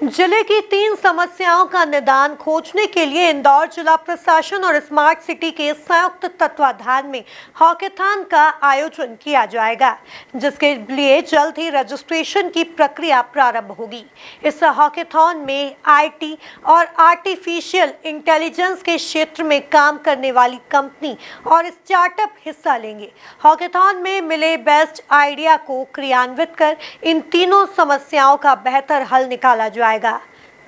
जिले की 3 समस्याओं का निदान खोजने के लिए इंदौर जिला प्रशासन और स्मार्ट सिटी के संयुक्त तत्वाधान में हॉकेथॉन का आयोजन किया जाएगा, जिसके लिए जल्द ही रजिस्ट्रेशन की प्रक्रिया प्रारंभ होगी। इस हॉकेथॉन में आईटी और आर्टिफिशियल इंटेलिजेंस के क्षेत्र में काम करने वाली कंपनी और स्टार्टअप हिस्सा लेंगे। हॉकेथॉन में मिले बेस्ट आइडिया को क्रियान्वित कर इन तीनों समस्याओं का बेहतर हल निकाला जाएगा।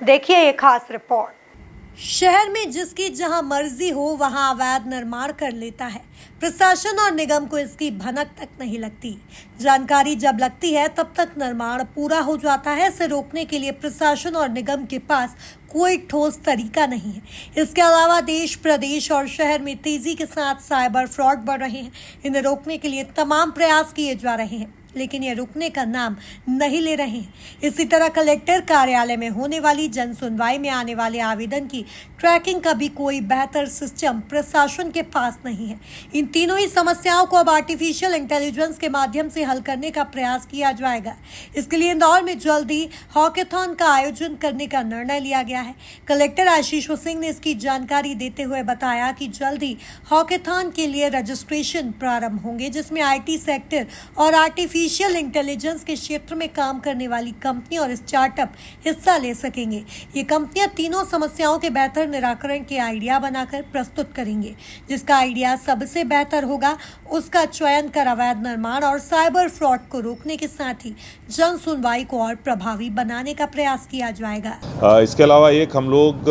देखिए ये खास रिपोर्ट। शहर में जिसकी जहां मर्जी हो वहां अवैध निर्माण कर लेता है। प्रशासन और निगम को इसकी भनक तक नहीं लगती। जानकारी जब लगती है तब तक निर्माण पूरा हो जाता है। इसे रोकने के लिए प्रशासन और निगम के पास कोई ठोस तरीका नहीं है। इसके अलावा देश, प्रदेश और शहर में तेजी के साथ साइबर फ्रॉड बढ़ रहे हैं। इन्हें रोकने के लिए तमाम प्रयास किए जा रहे हैं, लेकिन ये रुकने का नाम नहीं ले रहे हैं। इसी तरह कलेक्टर कार्यालय में होने वाली जन सुनवाई में आने वाले आवेदन की ट्रैकिंग का भी कोई बेहतर सिस्टम प्रशासन के पास नहीं है। इन तीनों ही समस्याओं को अब आर्टिफिशियल इंटेलिजेंस के माध्यम से हल करने का प्रयास किया जाएगा। इसके लिए इंदौर में जल्द ही हॉकेथॉन का आयोजन करने का निर्णय लिया गया है। कलेक्टर आशीष सिंह ने इसकी जानकारी देते हुए बताया कि जल्द ही हॉकेथॉन के लिए रजिस्ट्रेशन प्रारंभ होंगे, जिसमें IT सेक्टर और आर्टिफिशियल इंटेलिजेंस के क्षेत्र में काम करने वाली कंपनी और स्टार्टअप हिस्सा ले सकेंगे। ये कंपनियां तीनों समस्याओं के बेहतर निराकरण के आइडिया बनाकर प्रस्तुत करेंगे। जिसका आइडिया सबसे बेहतर होगा उसका चयन कर अवैध निर्माण और साइबर फ्रॉड को रोकने के साथ ही जन सुनवाई को और प्रभावी बनाने का प्रयास किया जाएगा। इसके अलावा हम लोग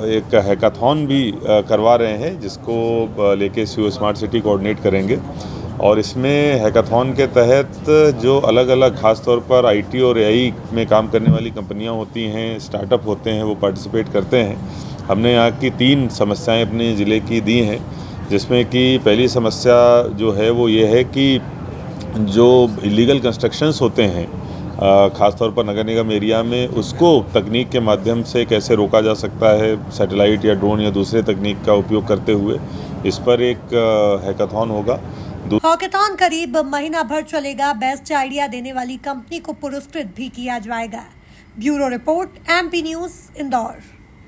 एक हैकाथॉन भी करवा रहे हैं, जिसको लेके सीओ स्मार्ट सिटी कोऑर्डिनेट करेंगे। और इसमें हैकाथॉन के तहत जो अलग अलग खास तौर पर IT और AI में काम करने वाली कंपनियां होती हैं, स्टार्टअप होते हैं, वो पार्टिसिपेट करते हैं। हमने यहाँ की 3 समस्याएं अपने ज़िले की दी हैं, जिसमें कि पहली समस्या जो है वो ये है कि जो इलीगल कंस्ट्रक्शंस होते हैं ख़ास तौर पर नगर निगम एरिया में, उसको तकनीक के माध्यम से कैसे रोका जा सकता है, सैटेलाइट या ड्रोन या दूसरे तकनीक का उपयोग करते हुए। इस पर एक हैकाथॉन होगा। हॉकेथॉन करीब महीना भर चलेगा। बेस्ट आइडिया देने वाली कंपनी को पुरस्कृत भी किया जाएगा। Bureau report, MP news, Indore.